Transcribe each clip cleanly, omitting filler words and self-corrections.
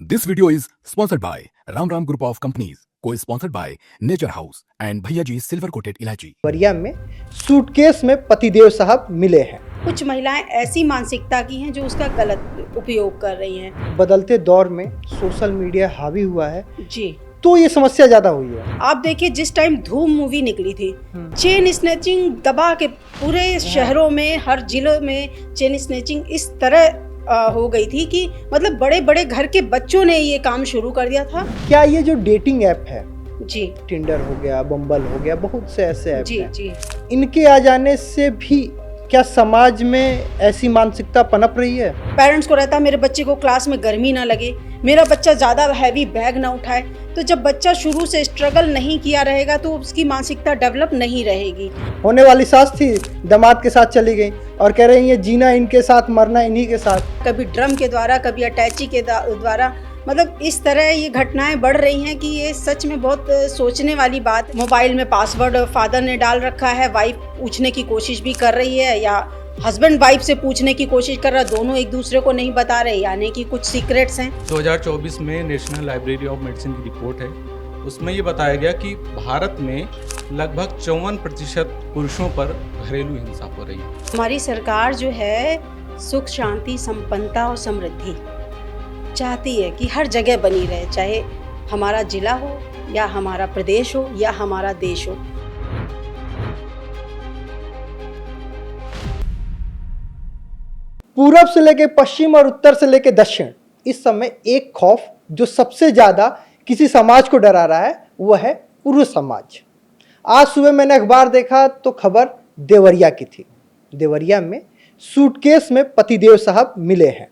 This video is sponsored by Ram Ram Group of Companies, co-sponsored by Nature House and Bhaiya Ji Silver Coated Ilaichi. Deoria में suitcase में पतिदेव साहब मिले हैं। कुछ महिलाएं ऐसी मानसिकता की हैं जो उसका गलत उपयोग कर रही हैं। बदलते दौर में सोशल मीडिया हावी हुआ है जी, तो ये समस्या ज्यादा हुई है। आप देखिए जिस टाइम धूम मूवी निकली थी, चेन स्नैचिंग दबा के पूरे शहरों में, हर जिलों में चेन स्नैचिंग इस तरह हो गई थी कि मतलब बड़े बड़े घर के बच्चों ने ये काम शुरू कर दिया था। क्या ये जो डेटिंग ऐप है, जी, टिंडर हो गया, बम्बल हो गया, बहुत से ऐसे ऐप जी हैं, जी, इनके आ जाने से भी क्या समाज में ऐसी मानसिकता पनप रही है? पेरेंट्स को रहता है मेरे बच्चे को क्लास में गर्मी ना लगे, मेरा बच्चा ज़्यादा हैवी बैग ना उठाए। तो जब बच्चा शुरू से स्ट्रगल नहीं किया रहेगा तो उसकी मानसिकता डेवलप नहीं रहेगी। होने वाली सास थी, दामाद के साथ चली गई और कह रही है जीना इनके साथ, मरना इन्हीं के साथ। कभी ड्रम के द्वारा, कभी अटैची के द्वारा, मतलब इस तरह ये घटनाएं बढ़ रही हैं कि ये सच में बहुत सोचने वाली बात। मोबाइल में पासवर्ड फादर ने डाल रखा है, वाइफ पूछने की कोशिश भी कर रही है या हस्बैंड वाइफ से पूछने की कोशिश कर रहा है, दोनों एक दूसरे को नहीं बता रहे, यानी कि कुछ सीक्रेट्स हैं। 2024 में नेशनल लाइब्रेरी ऑफ मेडिसिन की रिपोर्ट है, उसमें ये बताया गया कि भारत में लगभग 54% पुरुषों पर घरेलू हिंसा हो रही है। हमारी सरकार जो है सुख, शांति, संपन्नता और समृद्धि चाहती है कि हर जगह बनी रहे, चाहे हमारा जिला हो या हमारा प्रदेश हो या हमारा देश हो। पूरब से लेके पश्चिम और उत्तर से लेके दक्षिण, इस समय एक खौफ जो सबसे ज्यादा किसी समाज को डरा रहा है वह है पुरुष समाज। आज सुबह मैंने अखबार देखा तो खबर देवरिया की थी। देवरिया में सूटकेस में पतिदेव साहब मिले हैं।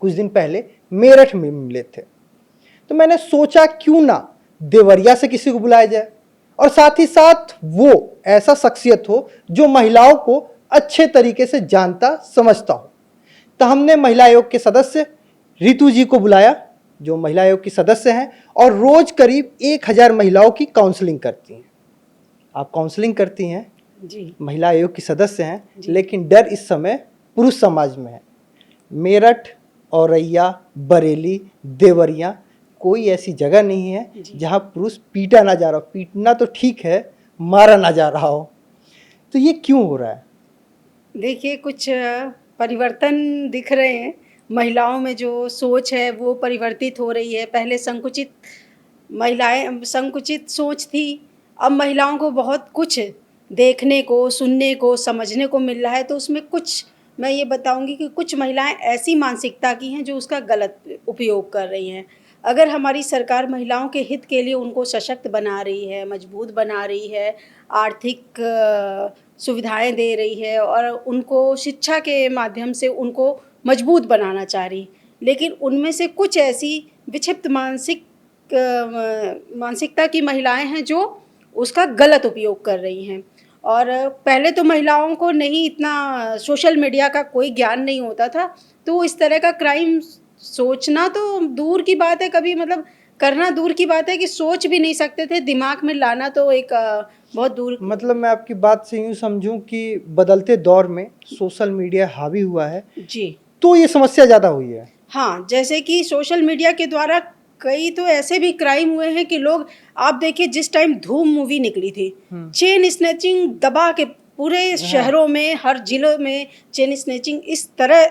कुछ दिन पहले मेरठ में मिले थे, तो मैंने सोचा क्यों ना देवरिया से किसी को बुलाया जाए और साथ ही साथ वो ऐसा शख्सियत हो जो महिलाओं को अच्छे तरीके से जानता समझता हो। तो हमने महिला आयोग के सदस्य रितु जी को बुलाया, जो महिला आयोग की सदस्य हैं और रोज करीब 1000 महिलाओं की काउंसलिंग करती हैं। आप काउंसलिंग करती हैं जी, महिला आयोग की सदस्य हैं, लेकिन डर इस समय पुरुष समाज में है। मेरठ, औरैया, बरेली, देवरिया, कोई ऐसी जगह नहीं है जहां पुरुष पीटा ना जा रहा हो। पीटना तो ठीक है, मारा ना जा रहा हो। तो ये क्यों हो रहा है? देखिए कुछ परिवर्तन दिख रहे हैं। महिलाओं में जो सोच है वो परिवर्तित हो रही है। पहले संकुचित सोच थी, अब महिलाओं को बहुत कुछ देखने को, सुनने को, समझने को मिल रहा है। तो उसमें कुछ मैं ये बताऊंगी कि कुछ महिलाएं ऐसी मानसिकता की हैं जो उसका गलत उपयोग कर रही हैं। अगर हमारी सरकार महिलाओं के हित के लिए उनको सशक्त बना रही है, मजबूत बना रही है, आर्थिक सुविधाएं दे रही है और उनको शिक्षा के माध्यम से उनको मजबूत बनाना चाह रही, लेकिन उनमें से कुछ ऐसी विक्षिप्त मानसिकता की महिलाएं हैं जो उसका गलत उपयोग कर रही हैं। और पहले तो महिलाओं को नहीं इतना सोशल मीडिया का कोई ज्ञान नहीं होता था, तो इस तरह का क्राइम सोचना तो दूर की बात है, कभी मतलब करना दूर की बात है कि सोच भी नहीं सकते थे, दिमाग में लाना तो एक बहुत दूर। मतलब मैं आपकी बात से यूँ समझूं कि बदलते दौर में सोशल मीडिया हावी हुआ है, जी, तो ये समस्या ज़्यादा हुई है। हाँ, जैसे कि सोशल मीडिया के द्वारा कई तो ऐसे भी क्राइम हुए हैं कि लोग, आप देखिए जिस टाइम धूम मूवी निकली थी, चेन स्नैचिंग दबा के पूरे शहरों में, हर जिलों में चेन स्नैचिंग इस तरह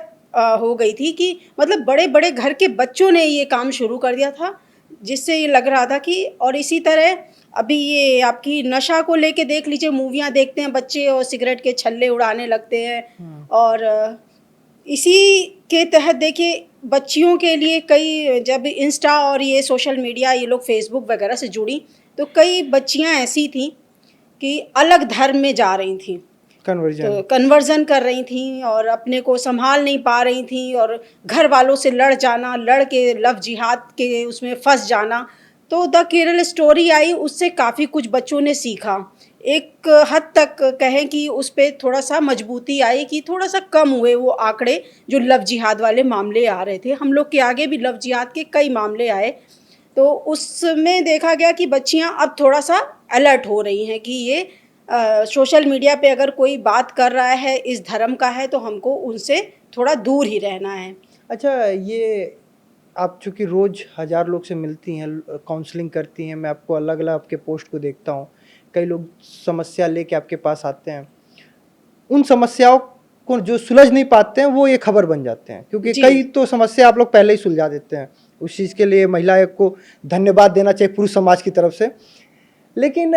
हो गई थी कि मतलब बड़े बड़े घर के बच्चों ने ये काम शुरू कर दिया था, जिससे ये लग रहा था कि। और इसी तरह अभी ये आपकी नशा को लेके देख लीजिए, मूवियाँ देखते हैं बच्चे और सिगरेट के छल्ले उड़ाने लगते हैं। और इसी के तहत देखिए बच्चियों के लिए कई, जब इंस्टा और ये सोशल मीडिया, ये लोग फेसबुक वगैरह से जुड़ी, तो कई बच्चियां ऐसी थीं कि अलग धर्म में जा रही थीं, तो कन्वर्जन कर रही थीं और अपने को संभाल नहीं पा रही थीं और घर वालों से लड़ जाना, लड़ के लव जिहाद के उसमें फंस जाना। तो द केरल स्टोरी आई, उससे काफ़ी कुछ बच्चों ने सीखा। एक हद तक कहें कि उस पर थोड़ा सा मजबूती आई कि थोड़ा सा कम हुए वो आंकड़े जो लव जिहाद वाले मामले आ रहे थे। हम लोग के आगे भी लव जिहाद के कई मामले आए, तो उसमें देखा गया कि बच्चियां अब थोड़ा सा अलर्ट हो रही हैं कि ये सोशल मीडिया पे अगर कोई बात कर रहा है इस धर्म का है तो हमको उनसे थोड़ा दूर ही रहना है। अच्छा, ये आप चूँकि रोज़ हज़ार लोग से मिलती हैं, काउंसलिंग करती हैं, मैं आपको अलग-अलग आपके पोस्ट को देखता हूँ। कई लोग समस्या लेके आपके पास आते हैं। उन समस्याओं को जो सुलझ नहीं पाते हैं, वो ये खबर बन जाते हैं, क्योंकि जी। कई तो समस्या आप लोग पहले ही सुलझा देते हैं। उस चीज़ के लिए महिला आयोग को धन्यवाद देना चाहिए पुरुष समाज की तरफ से। लेकिन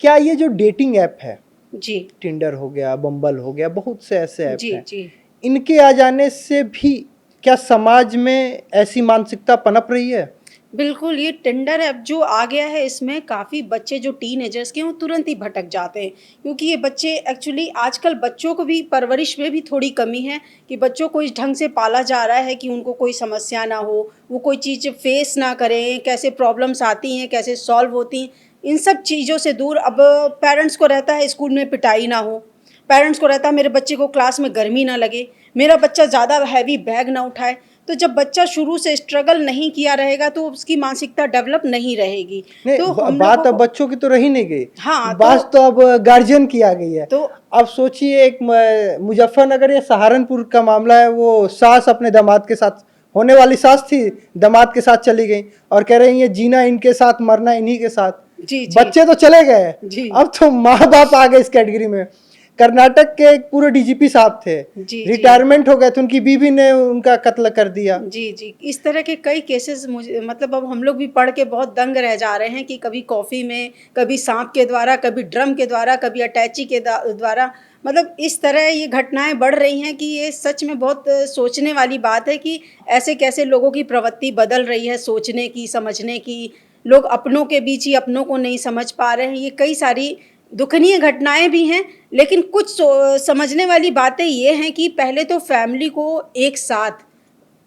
क्या ये जो डेटिंग ऐप है, जी टिंडर हो गया, बम्बल हो गया, बहुत से ऐसे ऐप जी हैं, जी इनके आ जाने से भी क्या समाज में ऐसी मानसिकता पनप रही है? बिल्कुल, ये टिंडर ऐप जो आ गया है, इसमें काफ़ी बच्चे जो टीनेजर्स के हैं वो तुरंत ही भटक जाते हैं, क्योंकि ये बच्चे एक्चुअली आजकल बच्चों को भी परवरिश में भी थोड़ी कमी है कि बच्चों को इस ढंग से पाला जा रहा है कि उनको कोई समस्या ना हो, वो कोई चीज़ फेस ना करें, कैसे प्रॉब्लम्स आती हैं, कैसे सॉल्व होती हैं, इन सब चीज़ों से दूर अब पेरेंट्स को रहता है स्कूल में पिटाई ना हो, पेरेंट्स को रहता है मेरे बच्चे को क्लास में गर्मी ना लगे, मेरा बच्चा ज़्यादा हैवी बैग ना उठाए। तो जब बच्चा शुरू से स्ट्रगल नहीं किया रहेगा तो उसकी मानसिकता डेवलप नहीं रहेगी। नहीं, तो हम बात लोगों अब को बच्चों की तो रही नहीं गई। हाँ, बात तो अब गार्जियन की आ गई है। तो अब सोचिए, एक मुजफ्फरनगर या सहारनपुर का मामला है, वो सास अपने दामाद के साथ, होने वाली सास थी, दामाद के साथ चली गई और कह रही है जीना इनके साथ, मरना इन्हीं के साथ। जी जी बच्चे तो चले गए, जी अब तो माँ बाप आ गए इस कैटेगरी में। कर्नाटक के एक पूरे डीजीपी साहब थे, जी जी रिटायरमेंट हो गए थे, उनकी बीवी ने उनका कत्ल कर दिया। जी जी इस तरह के कई केसेस मुझे मतलब अब हम लोग भी पढ़ के बहुत दंग रह जा रहे हैं कि कभी कॉफ़ी में, कभी सांप के द्वारा, कभी ड्रम के द्वारा, कभी अटैची के द्वारा, मतलब इस तरह ये घटनाएं बढ़ रही हैं कि ये सच में बहुत सोचने वाली बात है कि ऐसे कैसे लोगों की प्रवृत्ति बदल रही है सोचने की, समझने की। लोग अपनों के बीच ही अपनों को नहीं समझ पा रहे हैं। ये कई सारी दुखनीय घटनाएं भी हैं, लेकिन कुछ समझने वाली बातें ये हैं कि पहले तो फैमिली को एक साथ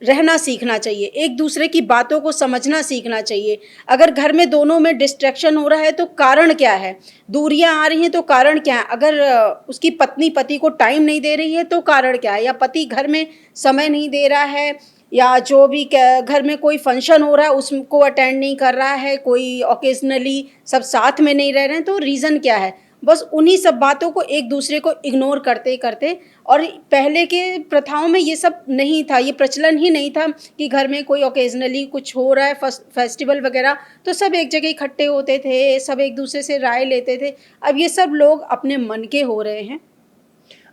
रहना सीखना चाहिए, एक दूसरे की बातों को समझना सीखना चाहिए। अगर घर में दोनों में डिस्ट्रैक्शन हो रहा है तो कारण क्या है, दूरियां आ रही हैं तो कारण क्या है, अगर उसकी पत्नी पति को टाइम नहीं दे रही है तो कारण क्या है, या पति घर में समय नहीं दे रहा है, या जो भी घर में कोई फंक्शन हो रहा है उसको अटेंड नहीं कर रहा है, कोई ओकेजनली सब साथ में नहीं रह रहे हैं, तो रीज़न क्या है। बस उन्हीं सब बातों को एक दूसरे को इग्नोर करते करते, और पहले के प्रथाओं में ये सब नहीं था, ये प्रचलन ही नहीं था कि घर में कोई ओकेजनली कुछ हो रहा है, फेस्टिवल वगैरह, तो सब एक जगह इकट्ठे होते थे, सब एक दूसरे से राय लेते थे। अब ये सब लोग अपने मन के हो रहे हैं।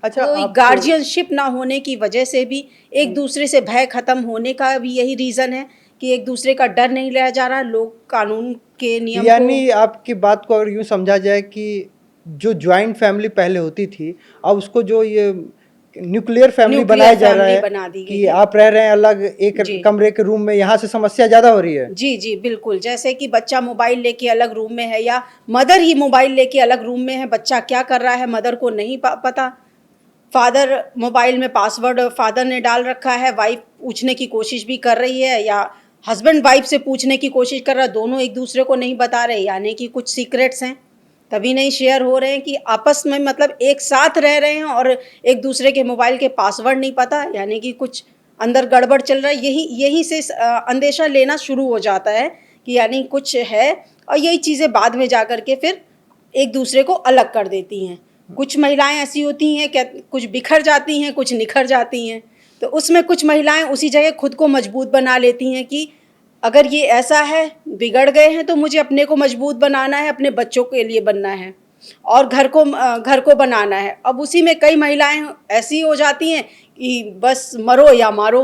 अच्छा, तो गार्जियनशिप ना होने की वजह से भी, एक दूसरे से भय खत्म होने का भी यही रीज़न है कि एक दूसरे का डर नहीं रह जा रहा, लोग कानून के नियम यानी आपकी बात को अगर यूँ समझा जाए कि जो जॉइंट फैमिली पहले होती थी, अब उसको जो ये न्यूक्लियर फैमिली बनाया जा रहा है बना दी गई कि है। आप रह रहे हैं अलग एक जी। कमरे के रूम में, यहाँ से समस्या ज़्यादा हो रही है। जी जी बिल्कुल, जैसे कि बच्चा मोबाइल लेके अलग रूम में है, या मदर ही मोबाइल लेके अलग रूम में है, बच्चा क्या कर रहा है मदर को नहीं पता, फादर मोबाइल में पासवर्ड फादर ने डाल रखा है, वाइफ पूछने की कोशिश भी कर रही है, या हस्बैंड वाइफ से पूछने की कोशिश कर रहा है, दोनों एक दूसरे को नहीं बता रहे, यानी कि कुछ सीक्रेट्स हैं तभी नहीं शेयर हो रहे हैं कि आपस में मतलब एक साथ रह रहे हैं और एक दूसरे के मोबाइल के पासवर्ड नहीं पता, यानी कि कुछ अंदर गड़बड़ चल रहा है। यही से अंदेशा लेना शुरू हो जाता है कि यानी कुछ है, और यही चीज़ें बाद में जा कर के फिर एक दूसरे को अलग कर देती हैं। कुछ महिलाएं ऐसी होती हैं कि कुछ बिखर जाती हैं, कुछ निखर जाती हैं, तो उसमें कुछ महिलाएं उसी जगह खुद को मजबूत बना लेती हैं कि अगर ये ऐसा है, बिगड़ गए हैं, तो मुझे अपने को मजबूत बनाना है, अपने बच्चों के लिए बनना है और घर को बनाना है। अब उसी में कई महिलाएं ऐसी हो जाती हैं कि बस मरो या मारो।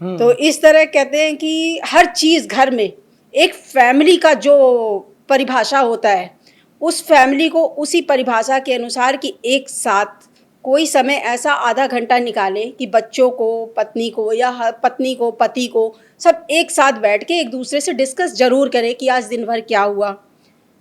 तो इस तरह कहते हैं कि हर चीज़ घर में एक फैमिली का जो परिभाषा होता है, उस फैमिली को उसी परिभाषा के अनुसार कि एक साथ कोई समय ऐसा आधा घंटा निकाले कि बच्चों को, पत्नी को, या पत्नी को, पति को, सब एक साथ बैठ के एक दूसरे से डिस्कस जरूर करें कि आज दिन भर क्या हुआ,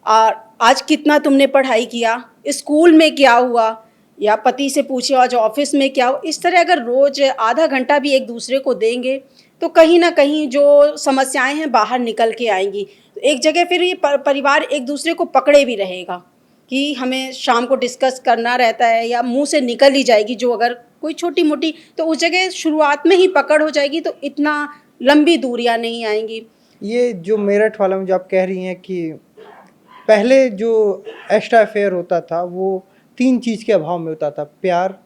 और आज कितना तुमने पढ़ाई किया, स्कूल में क्या हुआ, या पति से पूछे आज ऑफिस में क्या हुआ। इस तरह अगर रोज आधा घंटा भी एक दूसरे को देंगे तो कहीं ना कहीं जो समस्याएं हैं बाहर निकल के आएंगी। तो एक जगह फिर ये परिवार एक दूसरे को पकड़े भी रहेगा कि हमें शाम को डिस्कस करना रहता है, या मुंह से निकल ही जाएगी जो अगर कोई छोटी मोटी, तो उस जगह शुरुआत में ही पकड़ हो जाएगी, तो इतना लंबी दूरियां नहीं आएंगी। ये जो मेरठ वाला में जो आप कह रही हैं कि पहले जो एक्स्ट्रा अफेयर होता था वो 3 चीज़ के अभाव में होता था, प्यार,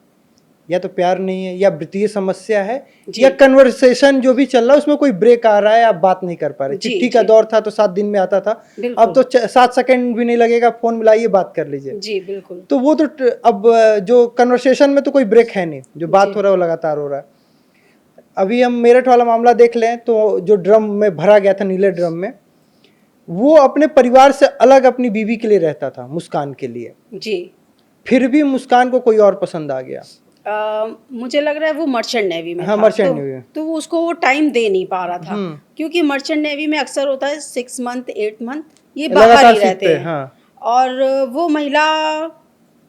या तो प्यार नहीं है, या वित्तीय समस्या है, जी। या कन्वर्सेशन जो भी चल रहा है उसमें कोई ब्रेक आ रहा है, आप बात नहीं कर पा रहे। जी, चिट्ठी का जी। दौर था तो 7 दिन में आता था, बिल्कुल। अब तो 7 सेकंड भी नहीं लगेगा, फोन मिलाइए बात कर लीजिए। जी बिल्कुल। तो वो तो अब जो कन्वर्सेशन में तो कोई ब्रेक है नहीं, जो बात जी। हो रहा है वो लगातार हो रहा है। अभी हम मेरठ वाला मामला देख लें तो जो ड्रम में भरा गया था, नीले ड्रम में, वो अपने परिवार से अलग अपनी बीवी के लिए रहता था, मुस्कान के लिए। जी। फिर भी मुस्कान को कोई और पसंद आ गया। मुझे लग रहा है वो मर्चेंट नेवी में हाँ, था, मर्चेंट तो, नेवी में। तो वो उसको वो टाइम दे नहीं पा रहा था, क्योंकि मर्चेंट नेवी में अक्सर होता है 6 मंथ 8 मंथ ये बाहर लगातार ही शिफ्ट रहते पे, हैं। हाँ। और वो महिला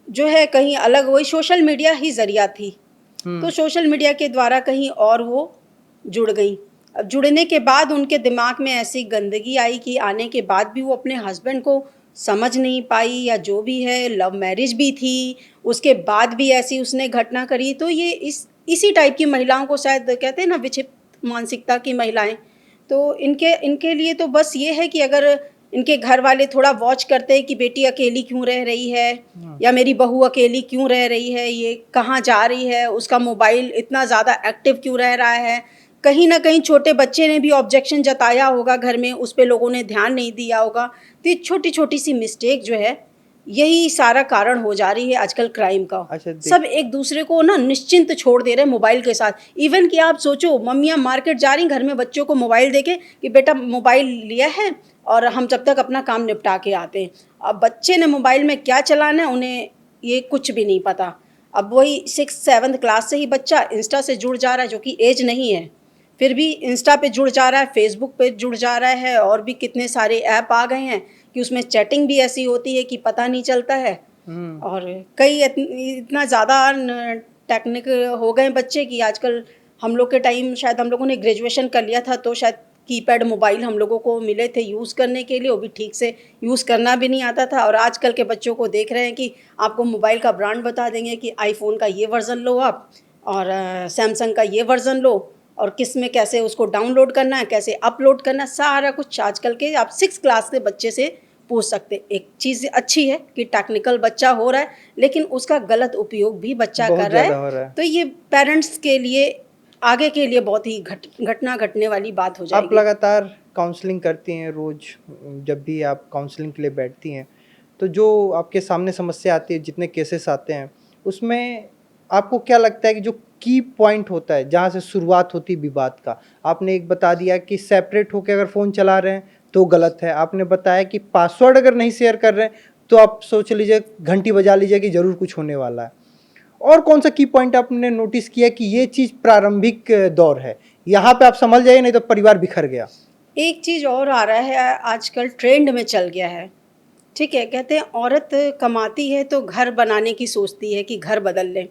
जो है कहीं अलग, वही सोशल मीडिया ही जरिया थी, तो सोशल मीडिया के द्वारा कहीं और वो जुड़ गई। अब जुड़ने के बाद उनके दिमाग में ऐसी गंदगी आई कि आने के बाद भी वो अपने हस्बैंड को समझ नहीं पाई, या जो भी है, लव मैरिज भी थी, उसके बाद भी ऐसी उसने घटना करी। तो ये इसी टाइप की महिलाओं को शायद कहते हैं ना विक्षिप्त मानसिकता की महिलाएं, तो इनके लिए तो बस ये है कि अगर इनके घर वाले थोड़ा वॉच करते हैं कि बेटी अकेली क्यों रह रही है, या मेरी बहू अकेली क्यों रह रही है, ये कहाँ जा रही है, उसका मोबाइल इतना ज़्यादा एक्टिव क्यों रह रहा है, कहीं ना कहीं छोटे बच्चे ने भी ऑब्जेक्शन जताया होगा घर में, उस पे लोगों ने ध्यान नहीं दिया होगा। तो ये छोटी छोटी सी मिस्टेक जो है, यही सारा कारण हो जा रही है आजकल क्राइम का। अच्छा, सब एक दूसरे को ना निश्चिंत छोड़ दे रहे हैं मोबाइल के साथ। इवन कि आप सोचो, मम्मियाँ मार्केट जा रही घर में बच्चों को मोबाइल देके कि बेटा मोबाइल लिया है और हम जब तक अपना काम निपटा के आते हैं। अब बच्चे ने मोबाइल में क्या चलाना है उन्हें ये कुछ भी नहीं पता। अब वही 6-7 क्लास से ही बच्चा इंस्टा से जुड़ जा रहा है, जो कि एज नहीं है, फिर भी इंस्टा पे जुड़ जा रहा है, फेसबुक पे जुड़ जा रहा है, और भी कितने सारे ऐप आ गए हैं कि उसमें चैटिंग भी ऐसी होती है कि पता नहीं चलता है। और कई इतना ज़्यादा टेक्निक हो गए बच्चे कि आजकल, हम लोग के टाइम शायद हम लोगों ने ग्रेजुएशन कर लिया था तो शायद कीपैड मोबाइल हम लोगों को मिले थे यूज़ करने के लिए, वो भी ठीक से यूज़ करना भी नहीं आता था। और आजकल के बच्चों को देख रहे हैं कि आपको मोबाइल का ब्रांड बता देंगे कि आईफोन का ये वर्ज़न लो आप, और सैमसंग का ये वर्ज़न लो, और किस में कैसे उसको डाउनलोड करना है, कैसे अपलोड करना है, सारा कुछ आजकल के आप 6 क्लास के बच्चे से पूछ सकते। एक चीज़ अच्छी है कि टेक्निकल बच्चा हो रहा है, लेकिन उसका गलत उपयोग भी बच्चा कर रहा है। तो ये पेरेंट्स के लिए आगे के लिए बहुत ही घटना घटने वाली बात हो जाएगी। आप लगातार काउंसलिंग करती हैं, रोज जब भी आप काउंसलिंग के लिए बैठती हैं, तो जो आपके सामने समस्या आती है, जितने केसेस आते हैं, उसमें आपको क्या लगता है कि जो की पॉइंट होता है जहाँ से शुरुआत होती है विवाद का? आपने एक बता दिया कि सेपरेट होकर अगर फ़ोन चला रहे हैं तो गलत है। आपने बताया कि पासवर्ड अगर नहीं शेयर कर रहे हैं तो आप सोच लीजिए, घंटी बजा लीजिए कि ज़रूर कुछ होने वाला है। और कौन सा की पॉइंट आपने नोटिस किया कि ये चीज़ प्रारंभिक दौर है, यहाँ पे आप समझ जाइए नहीं तो परिवार बिखर गया? एक चीज़ और आ रहा है आजकल, ट्रेंड में चल गया है, ठीक है, कहते हैं औरत कमाती है तो घर बनाने की सोचती है कि घर बदल लें,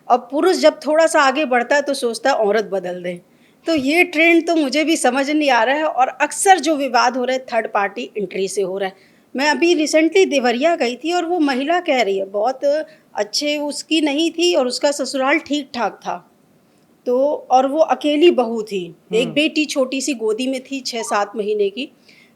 अब पुरुष जब थोड़ा सा आगे बढ़ता है तो सोचता है औरत बदल दें। तो ये ट्रेंड तो मुझे भी समझ नहीं आ रहा है, और अक्सर जो विवाद हो रहा है थर्ड पार्टी एंट्री से हो रहा है। मैं अभी रिसेंटली देवरिया गई थी और वो महिला कह रही है, बहुत अच्छे उसकी नहीं थी और उसका ससुराल ठीक ठाक था, तो और वो अकेली बहू थी, एक बेटी छोटी सी गोदी में थी 6-7 महीने की।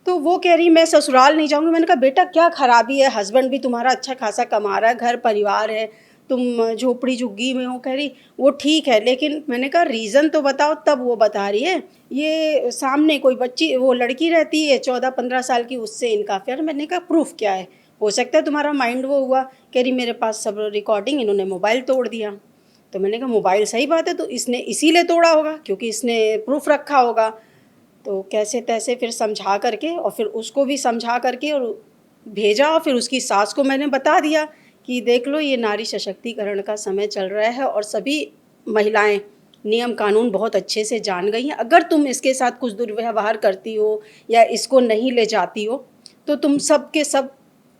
तो वो कह रही मैं ससुराल नहीं जाऊंगी। मैंने कहा बेटा क्या खराबी है, हस्बैंड भी तुम्हारा अच्छा खासा कमा रहा है, घर परिवार है, तुम झोपड़ी झुग्गी में हो। कह रही वो ठीक है, लेकिन मैंने कहा रीज़न तो बताओ। तब वो बता रही है ये सामने कोई बच्ची, वो लड़की रहती है 14-15 साल की, उससे इनका अफेयर। मैंने कहा प्रूफ क्या है, हो सकता है तुम्हारा माइंड वो हुआ। कह रही मेरे पास सब रिकॉर्डिंग, इन्होंने मोबाइल तोड़ दिया। तो मैंने कहा मोबाइल सही बात है, तो इसने इसीलिए तोड़ा होगा क्योंकि इसने प्रूफ रखा होगा। तो कैसे तैसे फिर समझा करके, और फिर उसको भी समझा करके और भेजा, और फिर उसकी सास को मैंने बता दिया कि देख लो ये नारी सशक्तिकरण का समय चल रहा है और सभी महिलाएं नियम कानून बहुत अच्छे से जान गई हैं। अगर तुम इसके साथ कुछ दुर्व्यवहार करती हो या इसको नहीं ले जाती हो तो तुम सब के सब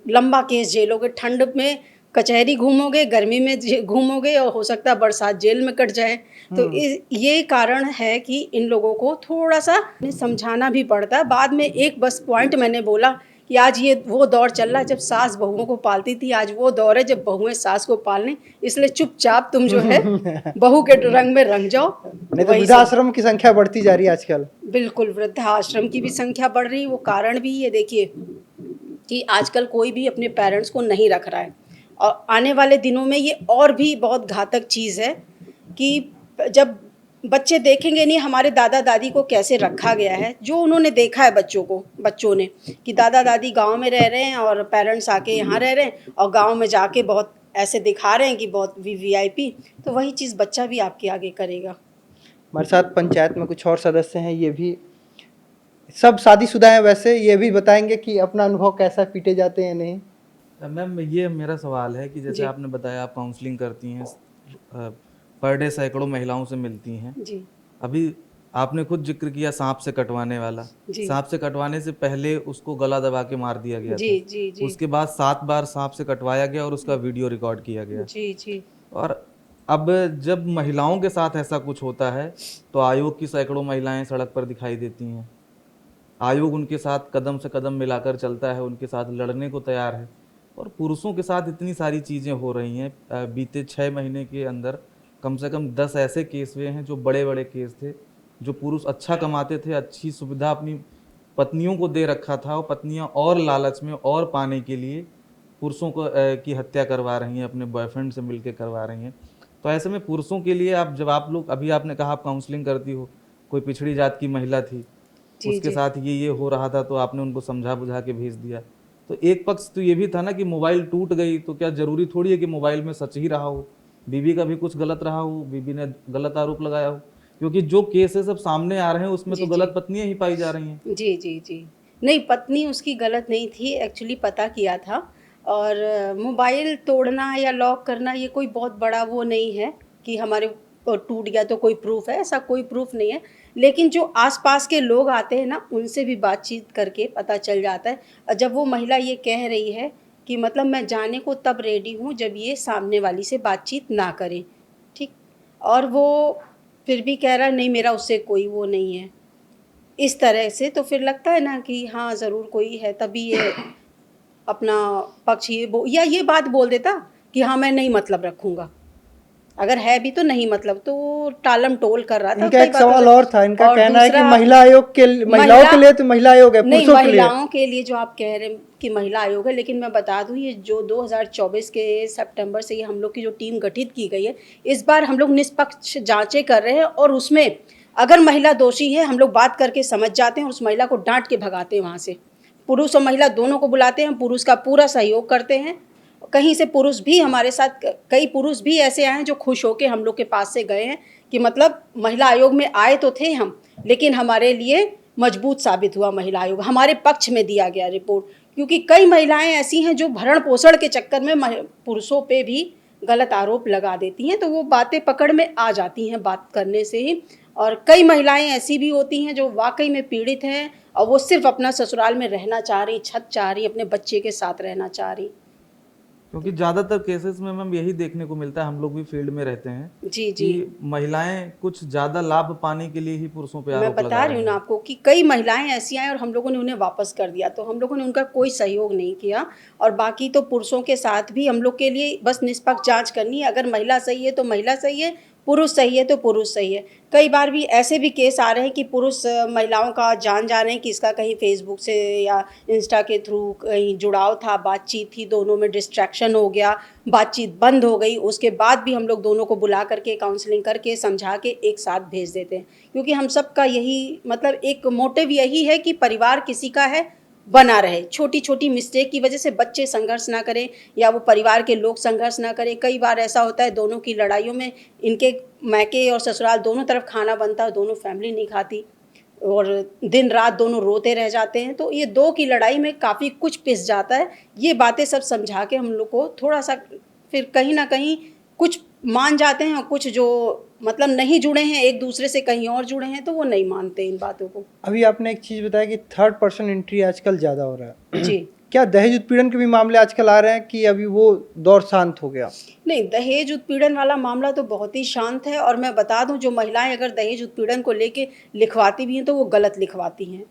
लंबा केस झेलोगे, ठंड में कचहरी घूमोगे, गर्मी में घूमोगे, और हो सकता है बरसात जेल में कट जाए। तो ये कारण है कि इन लोगों को थोड़ा सा समझाना भी पड़ता है। बाद में एक बस पॉइंट मैंने बोला कि आज ये वो दौर चल रहा है जब सास बहुओं को पालती थी, आज वो दौर है जब बहुएं सास को पालने, इसलिए चुपचाप तुम जो है बहू के रंग में रंग जाओ। नहीं तो वृद्धाश्रम की संख्या बढ़ती जा रही है आजकल। बिल्कुल, वृद्धाश्रम की भी संख्या बढ़ रही है। वो कारण भी ये देखिए कि आजकल कोई भी अपने पेरेंट्स को नहीं रख रहा है, और आने वाले दिनों में ये और भी बहुत घातक चीज़ है। कि जब बच्चे देखेंगे नहीं हमारे दादा दादी को कैसे रखा गया है, जो उन्होंने देखा है बच्चों ने कि दादा दादी गांव में रह रहे हैं और पेरेंट्स आके यहाँ रह रहे हैं और गांव में जाके बहुत ऐसे दिखा रहे हैं कि बहुत वीआईपी, तो वही चीज़ बच्चा भी आपके आगे करेगा। हमारे साथ पंचायत में कुछ और सदस्य हैं, ये भी सब शादीशुदा हैं, वैसे ये भी बताएंगे कि अपना अनुभव कैसा, पीटे जाते हैं नहीं। मैम ये मेरा सवाल है कि जैसे आपने बताया आप काउंसलिंग करती हैं, पर डे सैकड़ों महिलाओं से मिलती हैं। जी अभी आपने खुद जिक्र किया सांप से कटवाने वाला, सांप से कटवाने से पहले उसको गला दबा के मार दिया गया जी था। जी जी उसके बाद 7 बार सांप से कटवाया गया और उसका वीडियो रिकॉर्ड किया गया। जी जी और अब जब महिलाओं के साथ ऐसा कुछ होता है तो आयोग की सैकड़ों महिलाएं सड़क पर दिखाई देती हैं। आयोग उनके साथ कदम से कदम मिलाकर चलता है, उनके साथ लड़ने को तैयार है। और पुरुषों के साथ इतनी सारी चीज़ें हो रही हैं। बीते 6 महीने के अंदर कम से कम 10 ऐसे केस हुए हैं जो बड़े बड़े केस थे, जो पुरुष अच्छा कमाते थे, अच्छी सुविधा अपनी पत्नियों को दे रखा था, और पत्नियां और लालच में और पाने के लिए पुरुषों को की हत्या करवा रही हैं, अपने बॉयफ्रेंड से मिलकर करवा रही हैं। तो ऐसे में पुरुषों के लिए आप, जब आप लोग, अभी आपने कहा आप काउंसलिंग करती हो, कोई पिछड़ी जात की महिला थी, उसके साथ ये हो रहा था, तो आपने उनको समझा बुझा के भेज दिया। तो एक पक्ष तो ये भी था ना कि मोबाइल टूट गई तो क्या जरूरी थोड़ी है कि मोबाइल में सच ही रहा हो, बीबी का भी कुछ गलत रहा हो, बीबी ने गलत आरोप लगाया हो, क्योंकि जो केसेस सब सामने आ रहे हैं उसमें तो गलत पत्नियां ही पाई जा रही हैं। जी जी जी नहीं, पत्नी उसकी गलत नहीं थी, एक्चुअली पता किया था। और मोबाइल तोड़ना या लॉक करना ये कोई बहुत बड़ा वो नहीं है कि हमारे टूट गया तो कोई प्रूफ है, ऐसा कोई प्रूफ नहीं है। लेकिन जो आसपास के लोग आते हैं ना, उनसे भी बातचीत करके पता चल जाता है। और जब वो महिला ये कह रही है कि मतलब मैं जाने को तब रेडी हूँ जब ये सामने वाली से बातचीत ना करे, ठीक, और वो फिर भी कह रहा नहीं मेरा उससे कोई वो नहीं है, इस तरह से, तो फिर लगता है ना कि हाँ ज़रूर कोई है, तभी ये अपना पक्ष या ये बात बोल देता कि हाँ मैं नहीं मतलब रखूँगा, अगर है भी तो नहीं मतलब, तो टालम टोल कर रहा था। इनका एक सवाल और था, इनका और कहना है कि दूसरा, महिला आयोग के महिलाओं के लिए तो महिला आयोग है, नहीं, पुरुषों के लिए महिलाओं के लिए जो आप कह रहे हैं कि महिला आयोग है, लेकिन मैं बता दूं ये जो 2024 के सितंबर से ये हम लोग की जो टीम गठित की गई है, इस बार हम लोग निष्पक्ष जांचें कर रहे हैं और उसमें अगर महिला दोषी है हम लोग बात करके समझ जाते हैं और उस महिला को डांट के भगाते हैं वहाँ से। पुरुष और महिला दोनों को बुलाते हैं, पुरुष का पूरा सहयोग करते हैं। कहीं से पुरुष भी हमारे साथ, कई पुरुष भी ऐसे आए हैं जो खुश होकर हम लोग के पास से गए हैं कि मतलब महिला आयोग में आए तो थे हम, लेकिन हमारे लिए मजबूत साबित हुआ महिला आयोग, हमारे पक्ष में दिया गया रिपोर्ट। क्योंकि कई महिलाएं ऐसी हैं जो भरण पोषण के चक्कर में पुरुषों पे भी गलत आरोप लगा देती हैं, तो वो बातें पकड़ में आ जाती हैं बात करने से ही। और कई महिलाएं ऐसी भी होती हैं जो वाकई में पीड़ित हैं और वो सिर्फ अपना ससुराल में रहना चाह रही, छत चाह रही, अपने बच्चे के साथ रहना चाह रही। क्योंकि ज्यादातर केसेस में मैम यही देखने को मिलता है, हम लोग भी फील्ड में रहते हैं, जी जी, कि महिलाएं कुछ ज्यादा लाभ पाने के लिए ही पुरुषों पे मैं आरोप बता लगा रही हूँ ना आपको कि कई महिलाएं ऐसी आए और हम लोगों ने उन्हें वापस कर दिया, तो हम लोगों ने उनका कोई सहयोग नहीं किया। और बाकी तो पुरुषों के साथ भी हम लोग के लिए बस निष्पक्ष जांच करनी है, अगर महिला सही है तो महिला सही है, पुरुष सही है तो पुरुष सही है। कई बार भी ऐसे भी केस आ रहे हैं कि पुरुष महिलाओं का जान जा रहे हैं कि इसका कहीं फेसबुक से या इंस्टा के थ्रू कहीं जुड़ाव था, बातचीत थी, दोनों में डिस्ट्रैक्शन हो गया, बातचीत बंद हो गई, उसके बाद भी हम लोग दोनों को बुला करके काउंसलिंग करके समझा के एक साथ भेज देते हैं। क्योंकि हम सब का यही मतलब एक मोटिव यही है कि परिवार किसी का है बना रहे, छोटी छोटी मिस्टेक की वजह से बच्चे संघर्ष ना करें या वो परिवार के लोग संघर्ष ना करें। कई बार ऐसा होता है दोनों की लड़ाइयों में इनके मैके और ससुराल दोनों तरफ खाना बनता है, दोनों फैमिली नहीं खाती और दिन रात दोनों रोते रह जाते हैं, तो ये दो की लड़ाई में काफ़ी कुछ पिस जाता है। ये बातें सब समझा के हम लोग को थोड़ा सा फिर कहीं ना कहीं कुछ मान जाते हैं और कुछ जो मतलब नहीं जुड़े हैं एक दूसरे से, कहीं और जुड़े हैं, तो वो नहीं मानते इन बातों को। अभी आपने एक चीज़ बताया कि थर्ड पर्सन एंट्री आजकल ज़्यादा हो रहा है, जी, क्या दहेज उत्पीड़न के भी मामले आजकल आ रहे हैं कि अभी वो दौर शांत हो गया? नहीं, दहेज उत्पीड़न वाला मामला तो बहुत ही शांत है। और मैं बता दूं जो महिलाएं अगर दहेज उत्पीड़न को लेके लिखवाती भी हैं तो वो गलत लिखवाती हैं।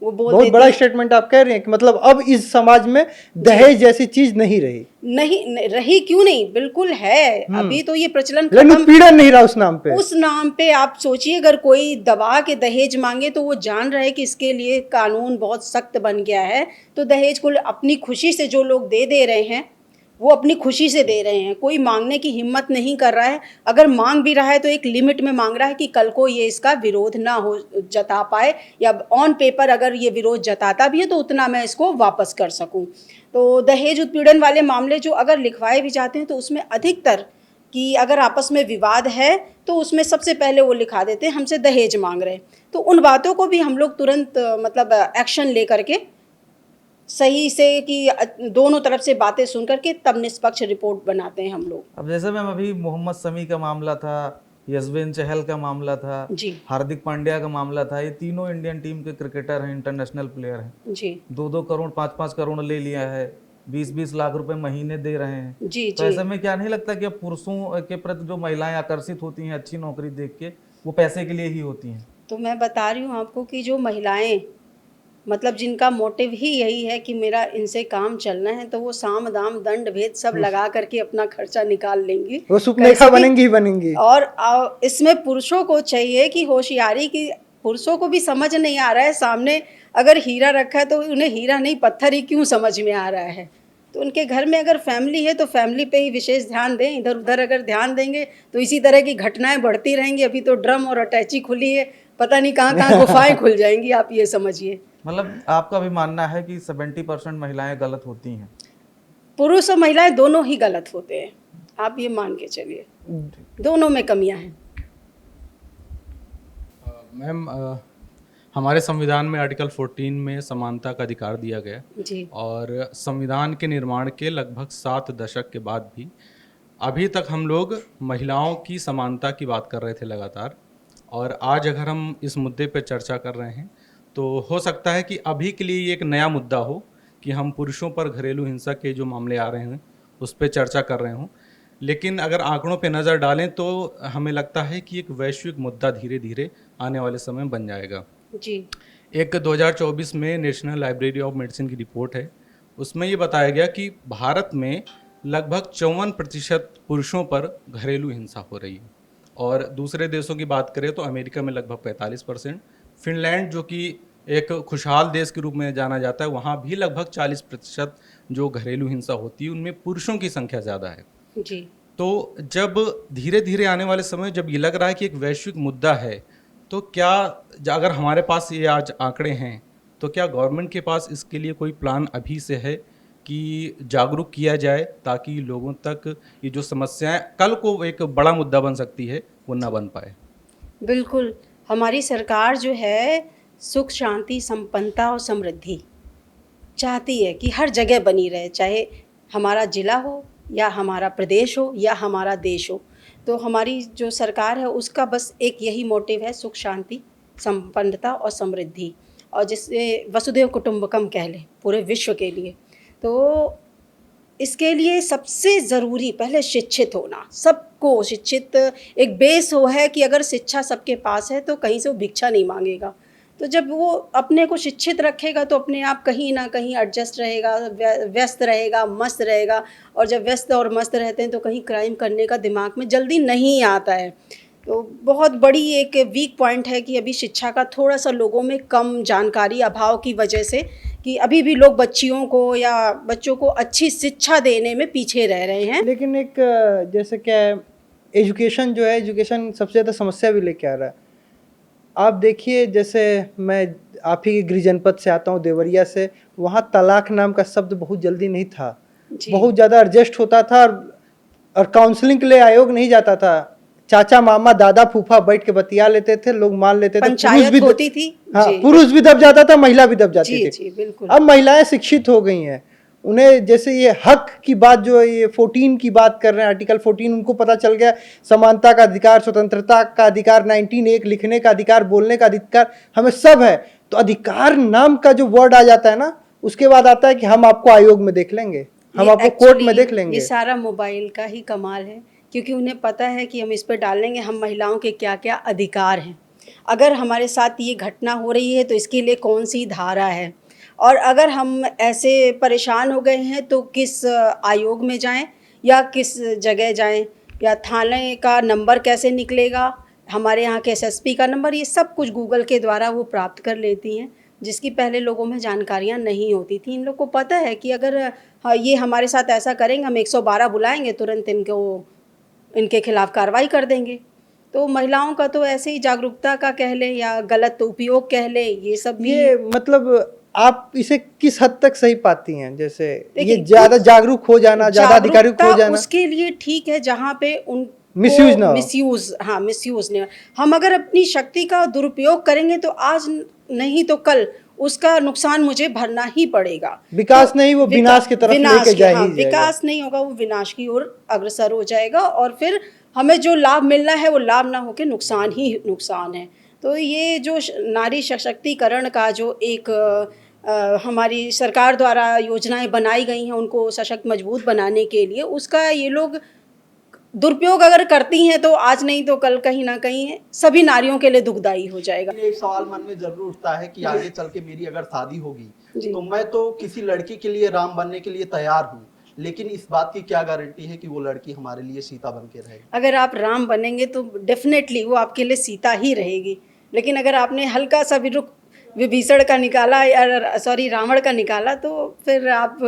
वो बोल बहुत देती बड़ा हैं, स्टेटमेंट आप कह रहे हैं कि मतलब अब इस समाज में दहेज जैसी चीज नहीं रही। नहीं रही, क्यों नहीं, बिल्कुल है। अभी तो ये प्रचलन लेकिन खत्म, उत्पीड़न नहीं रहा उस नाम पे। उस नाम पे आप सोचिए अगर कोई दबा के दहेज मांगे तो वो जान रहे कि इसके लिए कानून बहुत सख्त बन गया है, तो दहेज को अपनी खुशी से जो लोग दे रहे हैं वो अपनी खुशी से दे रहे हैं, कोई मांगने की हिम्मत नहीं कर रहा है। अगर मांग भी रहा है तो एक लिमिट में मांग रहा है कि कल को ये इसका विरोध ना हो जता पाए, या ऑन पेपर अगर ये विरोध जताता भी है तो उतना मैं इसको वापस कर सकूं। तो दहेज उत्पीड़न वाले मामले जो अगर लिखवाए भी जाते हैं तो उसमें अधिकतर कि अगर आपस में विवाद है तो उसमें सबसे पहले वो लिखा देते हैं हमसे दहेज मांग रहे हैं। तो उन बातों को भी हम लोग तुरंत मतलब एक्शन ले करके सही से कि दोनों तरफ से बातें सुन करके तब निष्पक्ष रिपोर्ट बनाते हैं हम लोग। अब जैसे मैम अभी मोहम्मद शमी का मामला था, यजवेंद्र चहल का मामला था जी हार्दिक पांड्या का मामला था, ये तीनों इंडियन टीम के क्रिकेटर हैं, इंटरनेशनल प्लेयर हैं। जी 2-2 करोड़ 5-5 करोड़ ले लिया है, 20-20 लाख रुपए महीने दे रहे हैं। जी तो जी ऐसे में क्या नहीं लगता कि अब पुरुषों के प्रति जो महिलाएं आकर्षित होती हैं अच्छी नौकरी देख के, वो पैसे के लिए ही होती हैं? तो मैं बता रही हूँ आपको कि जो महिलाएं मतलब जिनका मोटिव ही यही है कि मेरा इनसे काम चलना है, तो वो साम दाम दंड भेद सब लगा करके अपना खर्चा निकाल लेंगी, वो सुपनेखा कैसे भी। बनेंगी ही बनेंगी। और इसमें पुरुषों को चाहिए कि होशियारी की, पुरुषों को भी समझ नहीं आ रहा है सामने अगर हीरा रखा है तो उन्हें हीरा नहीं पत्थर ही क्यों समझ में आ रहा है। तो उनके घर में अगर फैमिली है तो फैमिली पे ही विशेष ध्यान दें, इधर उधर अगर ध्यान देंगे तो इसी तरह की घटनाएं बढ़ती रहेंगी। अभी तो ड्रम और अटैची खुली है, पता नहीं कहाँ कहाँ गुफाएं खुल जाएंगी, आप ये समझिए। मतलब आपका भी मानना है कि 70% महिलाएं गलत होती हैं? पुरुष और महिलाएं दोनों ही गलत होते हैं, आप ये मान के चलिए, दोनों में कमियां हैं। मैम हमारे संविधान में आर्टिकल 14 में समानता का अधिकार दिया गया जी और संविधान के निर्माण के लगभग 7 दशक के बाद भी अभी तक हम लोग महिलाओं की समानता की बात कर रहे थे लगातार। और आज अगर हम इस मुद्दे पर चर्चा कर रहे हैं तो हो सकता है कि अभी के लिए ये एक नया मुद्दा हो कि हम पुरुषों पर घरेलू हिंसा के जो मामले आ रहे हैं उस पर चर्चा कर रहे हों, लेकिन अगर आंकड़ों पे नज़र डालें तो हमें लगता है कि एक वैश्विक मुद्दा धीरे धीरे आने वाले समय बन जाएगा। जी एक 2024 में नेशनल लाइब्रेरी ऑफ मेडिसिन की रिपोर्ट है, उसमें ये बताया गया कि भारत में लगभग 54% पुरुषों पर घरेलू हिंसा हो रही है। और दूसरे देशों की बात करें तो अमेरिका में लगभग 45%, फिनलैंड जो कि एक खुशहाल देश के रूप में जाना जाता है वहाँ भी लगभग 40% जो घरेलू हिंसा होती है उनमें पुरुषों की संख्या ज़्यादा है। जी तो जब धीरे धीरे आने वाले समय जब ये लग रहा है कि एक वैश्विक मुद्दा है, तो क्या अगर हमारे पास ये आज आंकड़े हैं तो क्या गवर्नमेंट के पास इसके लिए कोई प्लान अभी से है कि जागरूक किया जाए ताकि लोगों तक ये जो समस्याएं कल को एक बड़ा मुद्दा बन सकती है वो ना बन पाए? बिल्कुल, हमारी सरकार जो है सुख शांति संपन्नता और समृद्धि चाहती है कि हर जगह बनी रहे, चाहे हमारा जिला हो या हमारा प्रदेश हो या हमारा देश हो। तो हमारी जो सरकार है उसका बस एक यही मोटिव है, सुख शांति संपन्नता और समृद्धि, और जिससे वसुधैव कुटुंबकम कह लें पूरे विश्व के लिए। तो इसके लिए सबसे ज़रूरी पहले शिक्षित होना, सबको शिक्षित एक बेस हो है कि अगर शिक्षा सबके पास है तो कहीं से वो भिक्षा नहीं मांगेगा। तो जब वो अपने को शिक्षित रखेगा तो अपने आप कहीं ना कहीं एडजस्ट रहेगा, व्यस्त रहेगा, मस्त रहेगा। और जब व्यस्त और मस्त रहते हैं तो कहीं क्राइम करने का दिमाग में जल्दी नहीं आता है। तो बहुत बड़ी एक वीक पॉइंट है कि अभी शिक्षा का थोड़ा सा लोगों में कम जानकारी अभाव की वजह से कि अभी भी लोग बच्चियों को या बच्चों को अच्छी शिक्षा देने में पीछे रह रहे हैं। लेकिन एक जैसे क्या है, एजुकेशन जो है, एजुकेशन सबसे ज़्यादा समस्या भी लेके आ रहा है। आप देखिए, जैसे मैं आप ही के गृह जनपद से आता हूँ, देवरिया से, वहाँ तलाक नाम का शब्द बहुत जल्दी नहीं था, बहुत ज़्यादा एडजस्ट होता था और काउंसलिंग के लिए आयोग नहीं जाता था। चाचा मामा दादा फूफा बैठ के बतिया लेते थे, लोग मान लेते थे, पंचायत भी होती थी। हाँ, पुरुष भी दब जाता था, महिला भी दब जाती जी, थी। जी, बिल्कुल। अब महिलाएं शिक्षित हो गई हैं, उन्हें जैसे ये हक की बात जो ये 14 की बात कर रहे हैं, आर्टिकल 14, उनको पता चल गया समानता का अधिकार, स्वतंत्रता का अधिकार, 19(1) लिखने का अधिकार, बोलने का अधिकार, हमें सब है। तो अधिकार नाम का जो वर्ड आ जाता है ना, उसके बाद आता है कि हम आपको आयोग में देख लेंगे, हम आपको कोर्ट में देख लेंगे। ये सारा मोबाइल का ही कमाल है, क्योंकि उन्हें पता है कि हम इस पर डालेंगे हम महिलाओं के क्या क्या अधिकार हैं। अगर हमारे साथ ये घटना हो रही है तो इसके लिए कौन सी धारा है, और अगर हम ऐसे परेशान हो गए हैं तो किस आयोग में जाएं या किस जगह जाएं, या थाने का नंबर कैसे निकलेगा, हमारे यहाँ के SSP का नंबर, ये सब कुछ गूगल के द्वारा वो प्राप्त कर लेती हैं। जिसकी पहले लोगों में जानकारियां नहीं होती थी। इन लोग को पता है कि अगर हाँ, ये हमारे साथ ऐसा करेंगे, हम 112 बुलाएंगे, तुरंत इनके खिलाफ कार्रवाई कर देंगे। तो महिलाओं का तो ऐसे ही जागरूकता का कह ले या गलत उपयोग कह ले, ये सब भी ये मतलब आप इसे किस हद तक सही पाती हैं? जैसे ये देखिए, ज्यादा जागरूक हो जाना, ज्यादा अधिकारी हो जागरूकता जाना, उसके लिए ठीक है जहाँ पे उन Misuse ना हो। मिसयूज नहीं हो। हम अगर अपनी शक्ति का दुरुपयोग करेंगे तो आज नहीं तो कल उसका नुकसान मुझे भरना ही पड़ेगा। विकास तो नहीं, वो विनाश की तरफ विनाश लेके की- जा ही हाँ, जाएगा। विकास नहीं होगा, वो विनाश की ओर अग्रसर हो जाएगा और फिर हमें जो लाभ मिलना है वो लाभ ना होके नुकसान ही नुकसान है। तो ये जो नारी सशक्तिकरण का जो एक हमारी सरकार द्वारा योजनाएं बनाई गई हैं उनको सशक्त मजबूत बनाने के लिए, उसका ये लोग दुरुपयोग अगर करती हैं तो आज नहीं तो कल कहीं ना कहीं सभी नारियों के लिए दुखदाई हो जाएगा। एक सवाल मन में जरूर उठता है कि आगे चल के मेरी अगर शादी होगी जी। तो मैं तो किसी लड़की के लिए राम बनने के लिए तैयार हूँ, लेकिन इस बात की क्या गारंटी है कि वो लड़की हमारे लिए सीता बन के रहेगी? अगर आप राम बनेंगे तो डेफिनेटली वो आपके लिए सीता ही रहेगी, लेकिन अगर आपने हल्का सा भी रुख विभीषण का निकाला या सॉरी रावण का निकाला तो फिर आप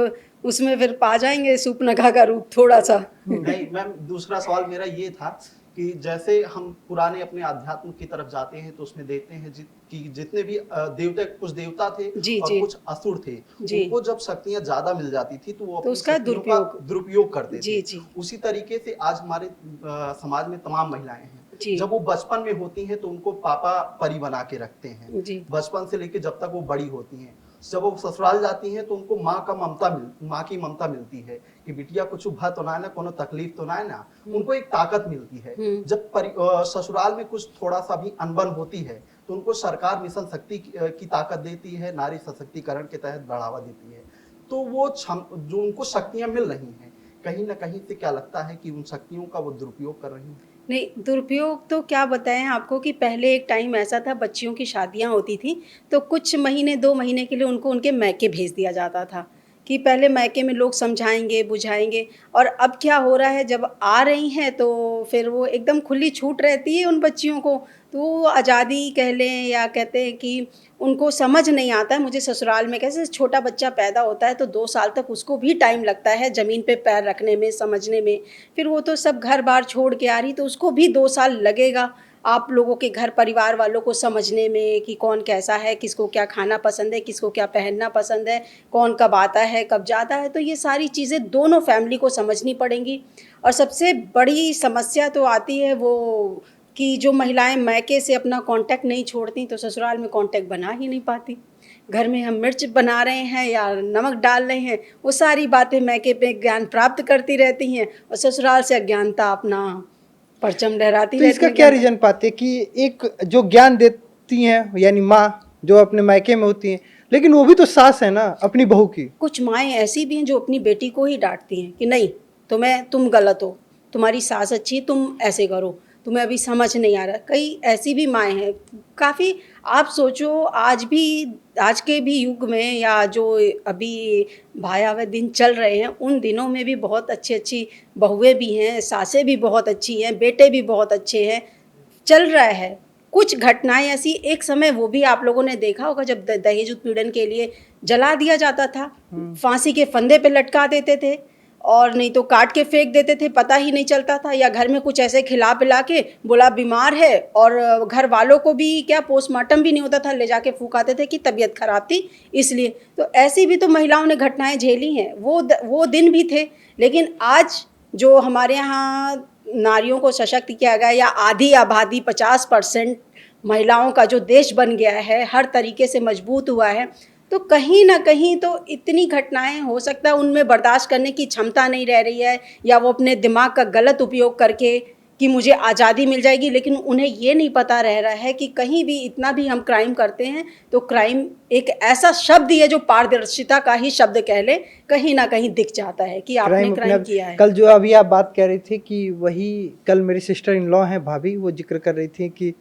उसमें फिर पा जाएंगे सूर्पनखा का रूप थोड़ा सा। नहीं मैम, दूसरा सवाल मेरा ये था कि जैसे हम पुराने अपने अध्यात्म की तरफ जाते हैं तो उसमें देखते हैं कि जितने भी देवता, कुछ देवता थे जी, और जी। कुछ असुर थे, जी। उनको जब शक्तियां ज्यादा मिल जाती थी तो वो अपनी उसका शक्तियों का दुरुपयोग करते जी, थे। जी। उसी तरीके से आज हमारे समाज में तमाम महिलाएं हैं, जी। जब वो बचपन में होती हैं तो उनको पापा परी बना के रखते हैं, जी। बचपन से लेके जब तक वो बड़ी होती हैं। जब वो ससुराल जाती हैं तो उनको माँ की ममता मिलती है कि बिटिया कुछ भा तो ना है ना, कोनो तकलीफ तो ना है ना, उनको एक ताकत मिलती है। जब ससुराल में कुछ थोड़ा सा भी अनबन होती है तो उनको सरकार मिशन शक्ति की ताकत देती है, नारी सशक्तिकरण के तहत बढ़ावा देती है। तो वो जो उनको शक्तियां मिल रही हैं, कहीं ना कहीं से क्या लगता है कि उन शक्तियों का वो दुरुपयोग कर रही हैं? नहीं, दुरुपयोग तो क्या बताएं आपको कि पहले एक टाइम ऐसा था, बच्चियों की शादियां होती थी तो कुछ महीने 2 महीने के लिए उनको उनके मैके भेज दिया जाता था कि पहले मैके में लोग समझाएंगे बुझाएंगे। और अब क्या हो रहा है, जब आ रही हैं तो फिर वो एकदम खुली छूट रहती है उन बच्चियों को, तो वो आज़ादी कह लें या कहते हैं कि उनको समझ नहीं आता है। मुझे ससुराल में कैसे छोटा बच्चा पैदा होता है तो 2 साल तक उसको भी टाइम लगता है ज़मीन पे पैर रखने में, समझने में। फिर वो तो सब घर बार छोड़ के आ रही तो उसको भी 2 साल लगेगा आप लोगों के घर परिवार वालों को समझने में कि कौन कैसा है, किसको क्या खाना पसंद है, किसको क्या पहनना पसंद है, कौन कब आता है कब जाता है। तो ये सारी चीज़ें दोनों फैमिली को समझनी पड़ेंगी। और सबसे बड़ी समस्या तो आती है वो कि जो महिलाएं मैके से अपना कांटेक्ट नहीं छोड़ती तो ससुराल में कांटेक्ट बना ही नहीं पाती। घर में हम मिर्च बना रहे हैं या नमक डाल रहे हैं, वो सारी बातें मैके पे ज्ञान प्राप्त करती रहती हैं और ससुराल से अज्ञानता अपना परचम लहराती तो रहती इसका है। क्या रीजन पाते हैं कि एक जो ज्ञान देती हैं यानी माँ जो अपने मायके में होती हैं, लेकिन वो भी तो सास है ना अपनी बहू की। कुछ माएँ ऐसी भी हैं जो अपनी बेटी को ही डांटती हैं कि नहीं तुम गलत हो, तुम्हारी सास अच्छी, तुम ऐसे करो, तुम्हें अभी समझ नहीं आ रहा। कई ऐसी भी माएँ हैं काफ़ी। आप सोचो आज के भी युग में या जो अभी भयावह दिन चल रहे हैं उन दिनों में भी बहुत अच्छी बहुएं भी हैं, सासें भी बहुत अच्छी हैं, बेटे भी बहुत अच्छे हैं, चल रहा है। कुछ घटनाएं ऐसी एक समय वो भी आप लोगों ने देखा होगा जब दहेज उत्पीड़न के लिए जला दिया जाता था, फांसी के फंदे पे लटका देते थे और नहीं तो काट के फेंक देते थे, पता ही नहीं चलता था। या घर में कुछ ऐसे खिला पिला के बोला बीमार है और घर वालों को भी क्या पोस्टमार्टम भी नहीं होता था, ले जाके फूकाते थे कि तबीयत खराब थी इसलिए। तो ऐसी भी तो महिलाओं ने घटनाएं झेली हैं, वो दिन भी थे। लेकिन आज जो हमारे यहाँ नारियों को सशक्त किया गया या आधी आबादी 50% महिलाओं का जो देश बन गया है, हर तरीके से मजबूत हुआ है, तो कहीं ना कहीं तो इतनी घटनाएं हो सकता है उनमें बर्दाश्त करने की क्षमता नहीं रह रही है या वो अपने दिमाग का गलत उपयोग करके कि मुझे आज़ादी मिल जाएगी, लेकिन उन्हें ये नहीं पता रह रहा है कि कहीं भी इतना भी हम क्राइम करते हैं तो क्राइम एक ऐसा शब्द ही है जो पारदर्शिता का ही शब्द कह ले, कहीं ना कहीं दिख जाता है कि आपने क्राइम किया है। कल जो अभी आप बात कह रही थी कि वही कल मेरी सिस्टर इन लॉ हैं भाभी, वो जिक्र कर रही थी कि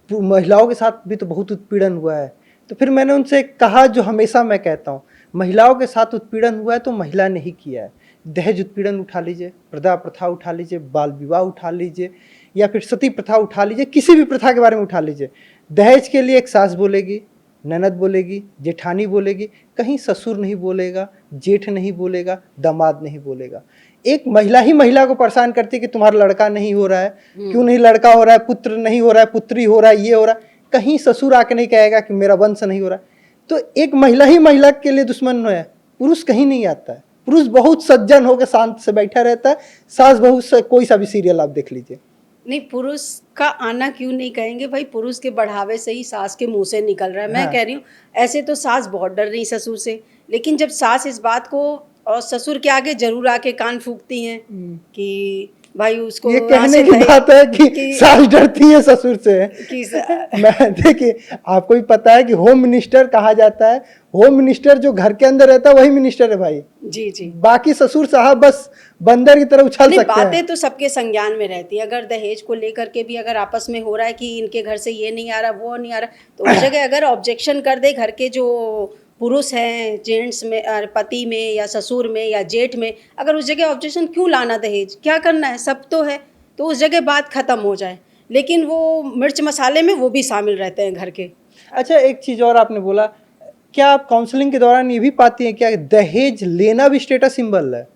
महिलाओं के साथ भी तो बहुत उत्पीड़न हुआ है। तो फिर मैंने उनसे कहा जो हमेशा मैं कहता हूँ, महिलाओं के साथ उत्पीड़न हुआ है तो महिला ने ही किया है। दहेज उत्पीड़न उठा लीजिए, प्रदा प्रथा उठा लीजिए, बाल विवाह उठा लीजिए या फिर सती प्रथा उठा लीजिए, किसी भी प्रथा के बारे में उठा लीजिए, दहेज के लिए एक सास बोलेगी, ननद बोलेगी, जेठानी बोलेगी, कहीं ससुर नहीं बोलेगा, जेठ नहीं बोलेगा, दामाद नहीं बोलेगा। एक महिला ही महिला को परेशान करती है कि तुम्हारा लड़का नहीं हो रहा है, क्यों नहीं लड़का हो रहा है, पुत्र नहीं हो रहा है, पुत्री हो रहा है, ये हो रहा है। कहीं ससुर आके नहीं कहेगा कि मेरा वंश नहीं हो रहा है। तो एक महिला ही महिला के लिए दुश्मन है, पुरुष कहीं नहीं आता है। पुरुष बहुत सज्जन होकर शांत से बैठा रहता है। सास बहू से कोई सा भी सीरियल आप देख लीजिए। नहीं, पुरुष का आना क्यों नहीं कहेंगे भाई, पुरुष के बढ़ावे से ही सास के मुंह से निकल रहा है। मैं हाँ। कह रही हूँ ऐसे तो सास बहुत डर रही ससुर से, लेकिन जब सास इस बात को और ससुर के आगे जरूर आके कान फूकती हैं कि भाई उसको ये यहाँ कहने से की दहेज- बात है कि कि- सास डरती है ससुर से। कि मैं देखिए, आपको भी पता है कि होम मिनिस्टर कहा जाता है। होम मिनिस्टर जो घर के अंदर रहता है वही मिनिस्टर है भाई। जी जी, बाकी ससुर साहब बस बंदर की तरह उछल नहीं, सकते हैं। बातें तो सबके संज्ञान में रहती है। अगर दहेज को लेकर के भी अगर आपस में हो रहा है कि इनके घर से ये नहीं आ रहा, वो नहीं आ रहा, तो उस जगह अगर ऑब्जेक्शन कर दे घर के जो पुरुष हैं, जेंट्स में, पति में या ससुर में या जेठ में, अगर उस जगह ऑब्जेक्शन क्यों लाना, दहेज क्या करना है, सब तो है, तो उस जगह बात खत्म हो जाए। लेकिन वो मिर्च मसाले में वो भी शामिल रहते हैं घर के। अच्छा, एक चीज और आपने बोला, क्या आप काउंसलिंग के दौरान ये भी पाती हैं क्या दहेज लेना भी स्टेटस सिंबल है?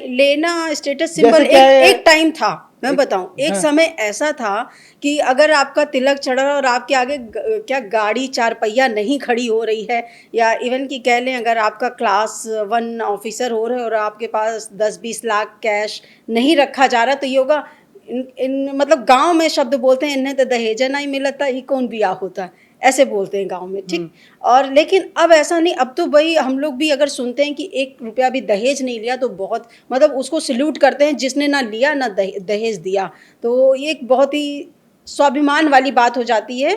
लेना स्टेटस जैसे सिंबल क्या है- एक टाइम था, मैं बताऊं, एक हाँ। समय ऐसा था कि अगर आपका तिलक चढ़ा और आपके आगे क्या गाड़ी चार पहिया नहीं खड़ी हो रही है, या इवन कि कह लें अगर आपका क्लास 1 ऑफिसर हो रहा है और आपके पास 10-20 लाख कैश नहीं रखा जा रहा, तो ये होगा इन मतलब गांव में शब्द बोलते हैं, इन्हें तो दहेजा नहीं मिलता, ये कौन बिया होता, ऐसे बोलते हैं गांव में, ठीक। और लेकिन अब ऐसा नहीं, अब तो भाई हम लोग भी अगर सुनते हैं कि 1 रुपया भी दहेज नहीं लिया तो बहुत मतलब उसको सल्यूट करते हैं, जिसने ना लिया ना दहेज दिया। तो ये एक बहुत ही स्वाभिमान वाली बात हो जाती है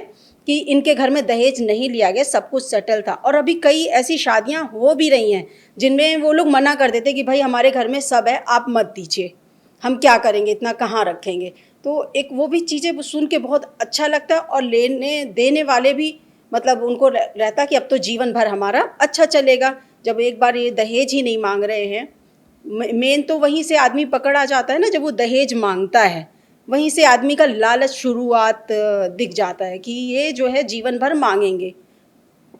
कि इनके घर में दहेज नहीं लिया गया, सब कुछ सेटल था। और अभी कई ऐसी शादियां हो भी रही हैं जिनमें वो लोग मना कर देते कि भाई हमारे घर में सब है, आप मत दीजिए, हम क्या करेंगे, इतना कहाँ रखेंगे। तो एक वो भी चीज़ें सुन के बहुत अच्छा लगता है, और लेने देने वाले भी मतलब उनको रहता कि अब तो जीवन भर हमारा अच्छा चलेगा, जब एक बार ये दहेज ही नहीं मांग रहे हैं। मेन तो वहीं से आदमी पकड़ आ जाता है ना, जब वो दहेज मांगता है, वहीं से आदमी का लालच शुरुआत दिख जाता है कि ये जो है जीवन भर मांगेंगे।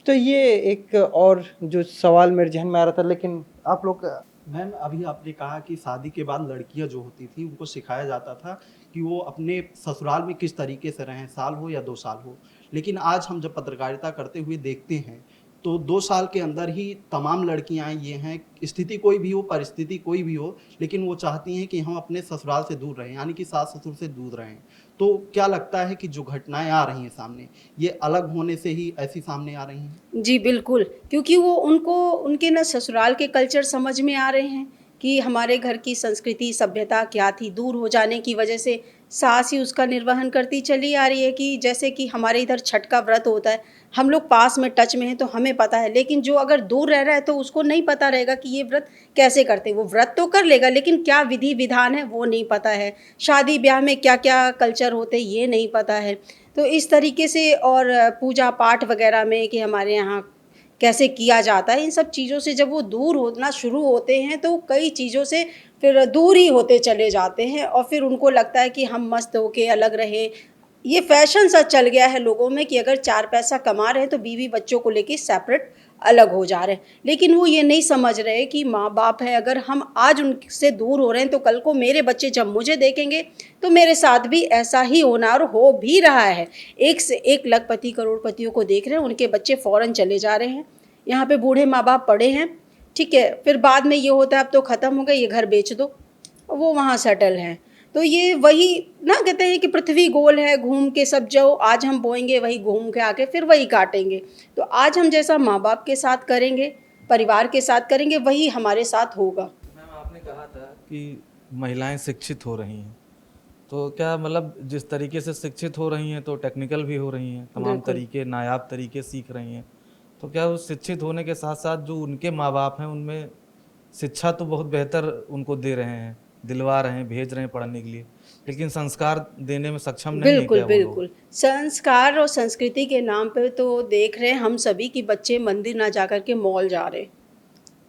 तो ये एक और जो सवाल मेरे जहन में आ रहा था, लेकिन आप लोग मैम अभी आपने कहा कि शादी के बाद लड़कियां जो होती थी उनको सिखाया जाता था कि वो अपने ससुराल में किस तरीके से रहें, साल हो या 2 साल हो। लेकिन आज हम जब पत्रकारिता करते हुए देखते हैं तो 2 साल के अंदर ही तमाम लड़कियां ये हैं, स्थिति कोई भी हो, परिस्थिति कोई भी हो, लेकिन वो चाहती हैं कि हम अपने ससुराल से दूर रहें, यानी कि सास ससुर से दूर रहें। तो क्या लगता है कि जो घटनाएं आ रही हैं सामने, ये अलग होने से ही ऐसी सामने आ रही हैं? जी बिल्कुल, क्योंकि वो उनके ना ससुराल के कल्चर समझ में आ रहे हैं कि हमारे घर की संस्कृति सभ्यता क्या थी, दूर हो जाने की वजह से सास ही उसका निर्वहन करती चली आ रही है। कि जैसे कि हमारे इधर छठ का व्रत होता है, हम लोग पास में टच में हैं तो हमें पता है, लेकिन जो अगर दूर रह रहा है तो उसको नहीं पता रहेगा कि ये व्रत कैसे करते हैं। वो व्रत तो कर लेगा लेकिन क्या विधि विधान है वो नहीं पता है, शादी ब्याह में क्या क्या कल्चर होते हैं ये नहीं पता है। तो इस तरीके से, और पूजा पाठ वगैरह में कि हमारे यहाँ कैसे किया जाता है, इन सब चीज़ों से जब वो दूर होना शुरू होते हैं तो कई चीज़ों से फिर दूर ही होते चले जाते हैं, और फिर उनको लगता है कि हम मस्त होके अलग रहें। ये फैशन सा चल गया है लोगों में कि अगर 4 पैसा कमा रहे हैं तो बीवी बच्चों को लेके सेपरेट अलग हो जा रहे हैं। लेकिन वो ये नहीं समझ रहे कि माँ बाप है, अगर हम आज उनसे दूर हो रहे हैं तो कल को मेरे बच्चे जब मुझे देखेंगे तो मेरे साथ भी ऐसा ही होना, और हो भी रहा है। 1 से 1 लखपति करोड़पतियों को देख रहे हैं, उनके बच्चे फ़ौरन चले जा रहे हैं, यहाँ पे बूढ़े माँ बाप पड़े हैं, ठीक है। फिर बाद में ये होता है अब तो ख़त्म हो गए, ये घर बेच दो, वो वहाँ सेटल हैं। तो ये वही ना कहते हैं कि पृथ्वी गोल है, घूम के सब जाओ, आज हम बोएंगे वही घूम के आके फिर वही काटेंगे। तो आज हम जैसा माँ बाप के साथ करेंगे, परिवार के साथ करेंगे, वही हमारे साथ होगा। मैम आपने कहा था कि महिलाएं शिक्षित हो रही हैं, तो क्या मतलब जिस तरीके से शिक्षित हो रही हैं तो टेक्निकल भी हो रही हैं, तमाम बिल्कुल। तरीके नायाब तरीके सीख रही हैं, तो क्या उस शिक्षित होने के साथ साथ जो उनके माँ बाप हैं उनमें शिक्षा तो बहुत बेहतर उनको दे रहे हैं, दिलवा रहे हैं, भेज रहे हैं पढ़ने के लिए, लेकिन संस्कार देने में सक्षम नहीं है बिल्कुल क्या वो लोग? बिल्कुल, संस्कार और संस्कृति के नाम पे तो देख रहे हैं हम सभी कि बच्चे मंदिर ना जा कर के मॉल जा रहे,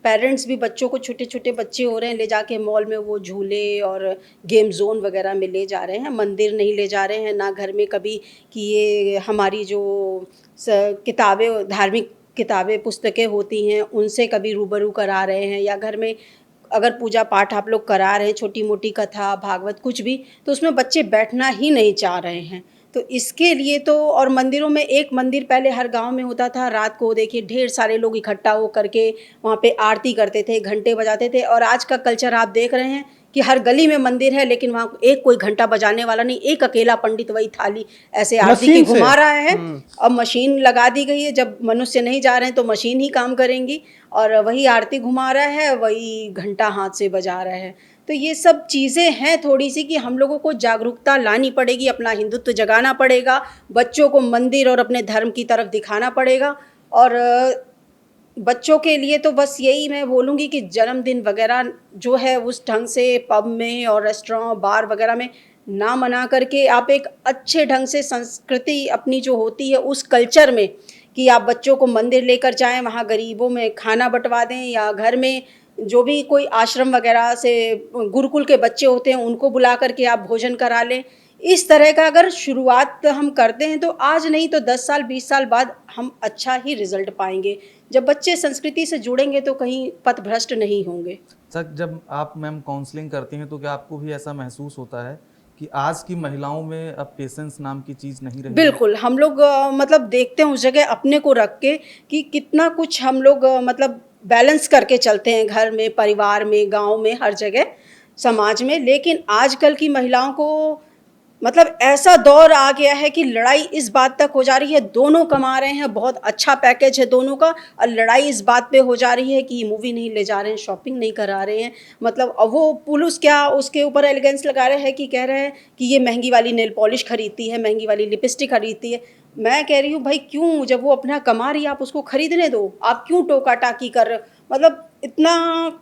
पेरेंट्स भी बच्चों को, छोटे छोटे बच्चे हो रहे हैं, ले जाके मॉल में वो झूले और गेम जोन वगैरह में ले जा रहे हैं, मंदिर नहीं ले जा रहे हैं, ना घर में कभी कि ये हमारी जो किताबें, धार्मिक किताबें, पुस्तकें होती हैं उनसे कभी रूबरू करा रहे हैं, या घर में अगर पूजा पाठ आप लोग करा रहे हैं, छोटी मोटी कथा भागवत कुछ भी, तो उसमें बच्चे बैठना ही नहीं चाह रहे हैं। तो इसके लिए तो, और मंदिरों में, एक मंदिर पहले हर गांव में होता था, रात को देखिए ढेर सारे लोग इकट्ठा हो करके वहाँ पे आरती करते थे, घंटे बजाते थे। और आज का कल्चर आप देख रहे हैं कि हर गली में मंदिर है, लेकिन वहाँ एक कोई घंटा बजाने वाला नहीं, एक अकेला पंडित वही थाली ऐसे आरती की मशीन से। घुमा रहा है। अब मशीन लगा दी गई है, जब मनुष्य नहीं जा रहे हैं तो मशीन ही काम करेंगी, और वही आरती घुमा रहा है, वही घंटा हाथ से बजा रहा है। तो ये सब चीज़ें हैं थोड़ी सी कि हम लोगों को जागरूकता लानी पड़ेगी, अपना हिंदुत्व जगाना पड़ेगा, बच्चों को मंदिर और अपने धर्म की तरफ दिखाना पड़ेगा। और बच्चों के लिए तो बस यही मैं बोलूँगी कि जन्मदिन वगैरह जो है उस ढंग से पब में और रेस्टोरेंट बार वगैरह में ना मना करके आप एक अच्छे ढंग से संस्कृति अपनी जो होती है उस कल्चर में, कि आप बच्चों को मंदिर लेकर जाएं, वहाँ गरीबों में खाना बंटवा दें, या घर में जो भी कोई आश्रम वगैरह से गुरुकुल के बच्चे होते हैं उनको बुला करके आप भोजन करा लें। इस तरह का अगर शुरुआत हम करते हैं तो आज नहीं तो 10 साल 20 साल बाद हम अच्छा ही रिजल्ट पाएंगे। जब बच्चे संस्कृति से जुड़ेंगे तो कहीं पथभ्रष्ट नहीं होंगे। सर, जब आप मैम काउंसलिंग करती हैं तो क्या आपको भी ऐसा महसूस होता है कि आज की महिलाओं में अब पेशेंस नाम की चीज़ नहीं रही? बिल्कुल, हम लोग मतलब देखते हैं उस जगह अपने को रख के कि कितना कुछ हम लोग मतलब बैलेंस करके चलते हैं, घर में, परिवार में, गांव में, हर जगह, समाज में। लेकिन आजकल की महिलाओं को मतलब ऐसा दौर आ गया है कि लड़ाई इस बात तक हो जा रही है, दोनों कमा रहे हैं, बहुत अच्छा पैकेज है दोनों का, और लड़ाई इस बात पे हो जा रही है कि मूवी नहीं ले जा रहे हैं, शॉपिंग नहीं करा रहे हैं। मतलब अब वो पुरुष क्या उसके ऊपर एलिगेंस लगा रहे हैं कि कह रहे हैं कि ये महंगी वाली नेल पॉलिश खरीदती है, महंगी वाली लिपस्टिक खरीदती है। मैं कह रही हूँ भाई क्यों, जब वो अपना कमा रही है आप उसको खरीदने दो, आप क्यों टोका टाकी कर रहे हो? मतलब इतना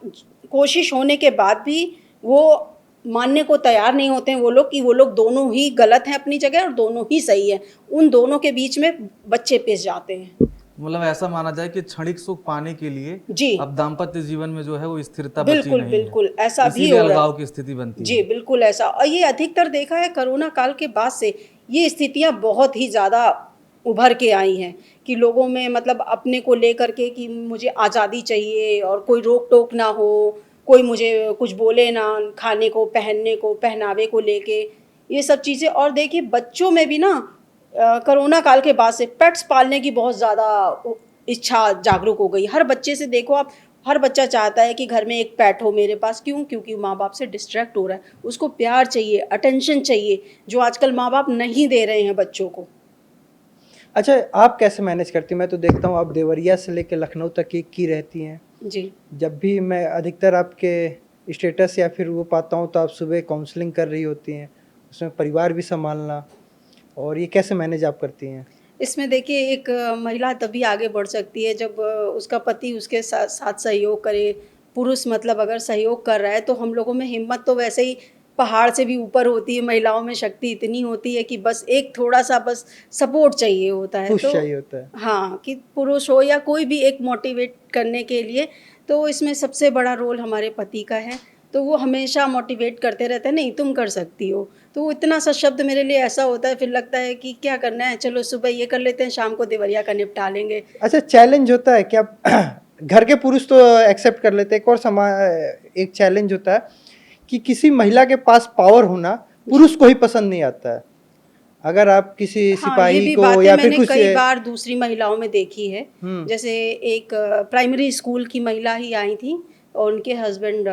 कोशिश होने के बाद भी वो मानने को तैयार नहीं होते हैं वो लोग, कि वो लोग दोनों ही गलत हैं अपनी जगह और दोनों ही सही है। उन दोनों के बीच में बच्चे पिस जाते हैं। मतलब ऐसा माना जाए कि क्षणिक सुख पाने के लिए जी, अब दाम्पत्य जीवन में जो है वो स्थिरता बची बिल्कुल नहीं बिल्कुल है, ऐसा भी इसीलिए हो रहा अलगाव है। की स्थिति बनती जी है। बिल्कुल ऐसा, और ये अधिकतर देखा है कोरोना काल के बाद से ये स्थितियां बहुत ही ज़्यादा उभर के आई हैं कि लोगों में मतलब अपने को लेकर के कि मुझे आज़ादी चाहिए और कोई रोक टोक ना हो, कोई मुझे कुछ बोले ना, खाने को, पहनने को, पहनावे को लेके, ये सब चीज़ें। और देखिए बच्चों में भी ना कोरोना काल के बाद से पेट्स पालने की बहुत ज़्यादा इच्छा जागरूक हो गई। हर बच्चे से देखो आप, हर बच्चा चाहता है कि घर में एक पेट हो मेरे पास। क्यों? क्योंकि माँ बाप से डिस्ट्रैक्ट हो रहा है, उसको प्यार चाहिए, अटेंशन चाहिए, जो आजकल माँ बाप नहीं दे रहे हैं बच्चों को। अच्छा, आप कैसे मैनेज करती हैं? मैं तो देखता हूँ आप देवरिया से लेकर लखनऊ तक की रहती हैं। जी जब भी मैं अधिकतर आपके स्टेटस या फिर वो पाता हूँ तो आप सुबह काउंसलिंग कर रही होती हैं, उसमें परिवार भी संभालना, और ये कैसे मैनेज आप करती हैं? इसमें देखिए एक महिला तभी आगे बढ़ सकती है जब उसका पति उसके साथ साथ सहयोग करे। पुरुष मतलब अगर सहयोग कर रहा है तो हम लोगों में हिम्मत तो वैसे ही पहाड़ से भी ऊपर होती है। महिलाओं में शक्ति इतनी होती है कि बस एक थोड़ा सा बस सपोर्ट चाहिए होता है। पुश तो चाहिए होता है। हाँ, कि पुरुष हो या कोई भी एक मोटिवेट करने के लिए, तो इसमें सबसे बड़ा रोल हमारे पति का है। तो वो हमेशा मोटिवेट करते रहते हैं, नहीं तुम कर सकती हो। तो वो इतना सा शब्द मेरे लिए ऐसा होता है, फिर लगता है कि क्या करना है, चलो सुबह ये कर लेते हैं, शाम को देवरिया का निपटा लेंगे। अच्छा, चैलेंज होता है क्या? घर के पुरुष तो एक्सेप्ट कर लेते हैं, एक और एक चैलेंज होता है कि किसी महिला के पास पावर होना पुरुष को ही पसंद नहीं आता है। अगर आप किसी हाँ, ये सिपाही भी को बातें या फिर मैंने कुछ कई बार दूसरी महिलाओं में देखी है। हम्म। जैसे एक प्राइमरी स्कूल की महिला ही आई थी और उनके हस्बैंड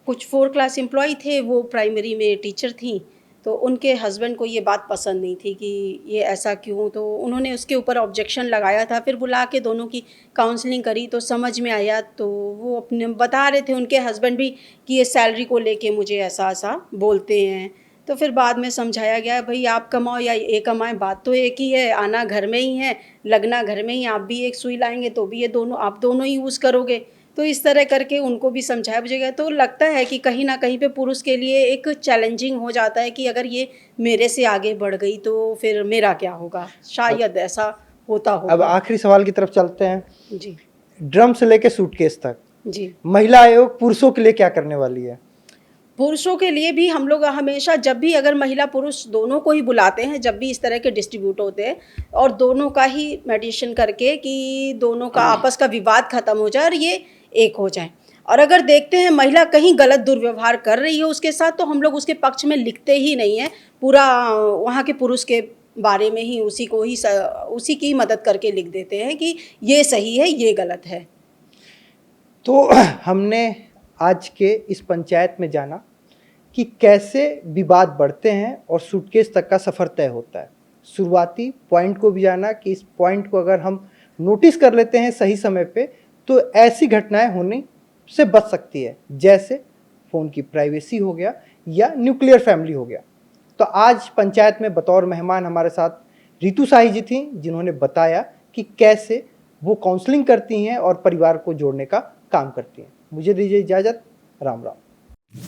कुछ 4 क्लास एम्प्लॉय थे, वो प्राइमरी में टीचर थी। तो उनके हस्बैंड को ये बात पसंद नहीं थी कि ये ऐसा क्यों, तो उन्होंने उसके ऊपर ऑब्जेक्शन लगाया था। फिर बुला के दोनों की काउंसलिंग करी तो समझ में आया। तो वो अपने बता रहे थे उनके हस्बैंड भी कि ये सैलरी को लेके मुझे ऐसा ऐसा बोलते हैं। तो फिर बाद में समझाया गया, भाई आप कमाओ या ये कमाएं, बात तो एक ही है, आना घर में ही है, लगना घर में ही। आप भी एक सुई लाएंगे तो भी ये दोनों आप दोनों ही यूज़ करोगे। तो इस तरह करके उनको भी समझाया बुझाया। तो लगता है कि कहीं ना कहीं पे पुरुष के लिए एक चैलेंजिंग हो जाता है कि अगर ये मेरे से आगे बढ़ गई तो फिर मेरा क्या होगा, शायद ऐसा होता अब होगा। आखिरी सवाल की तरफ चलते हैं। जी ड्रम से लेके सूटकेस तक, जी। महिला आयोग पुरुषों के लिए क्या करने वाली है? पुरुषों के लिए भी हम लोग हमेशा जब भी अगर महिला पुरुष दोनों को ही बुलाते हैं, जब भी इस तरह के डिस्ट्रीब्यूट होते हैं, और दोनों का ही मेडिटेशन करके कि दोनों का आपस का विवाद खत्म हो जाए और ये एक हो जाए। और अगर देखते हैं महिला कहीं गलत दुर्व्यवहार कर रही है उसके साथ, तो हम लोग उसके पक्ष में लिखते ही नहीं हैं, पूरा वहाँ के पुरुष के बारे में ही उसी की मदद करके लिख देते हैं कि ये सही है, ये गलत है। तो हमने आज के इस पंचायत में जाना कि कैसे विवाद बढ़ते हैं और सूटकेस तक का सफ़र तय होता है। शुरुआती पॉइंट को भी जाना कि इस पॉइंट को अगर हम नोटिस कर लेते हैं सही समय पे, तो ऐसी घटनाएं होने से बच सकती है, जैसे फ़ोन की प्राइवेसी हो गया या न्यूक्लियर फैमिली हो गया। तो आज पंचायत में बतौर मेहमान हमारे साथ रितु शाही जी थी, जिन्होंने बताया कि कैसे वो काउंसलिंग करती हैं और परिवार को जोड़ने का काम करती हैं। मुझे दीजिए इजाज़त। राम राम।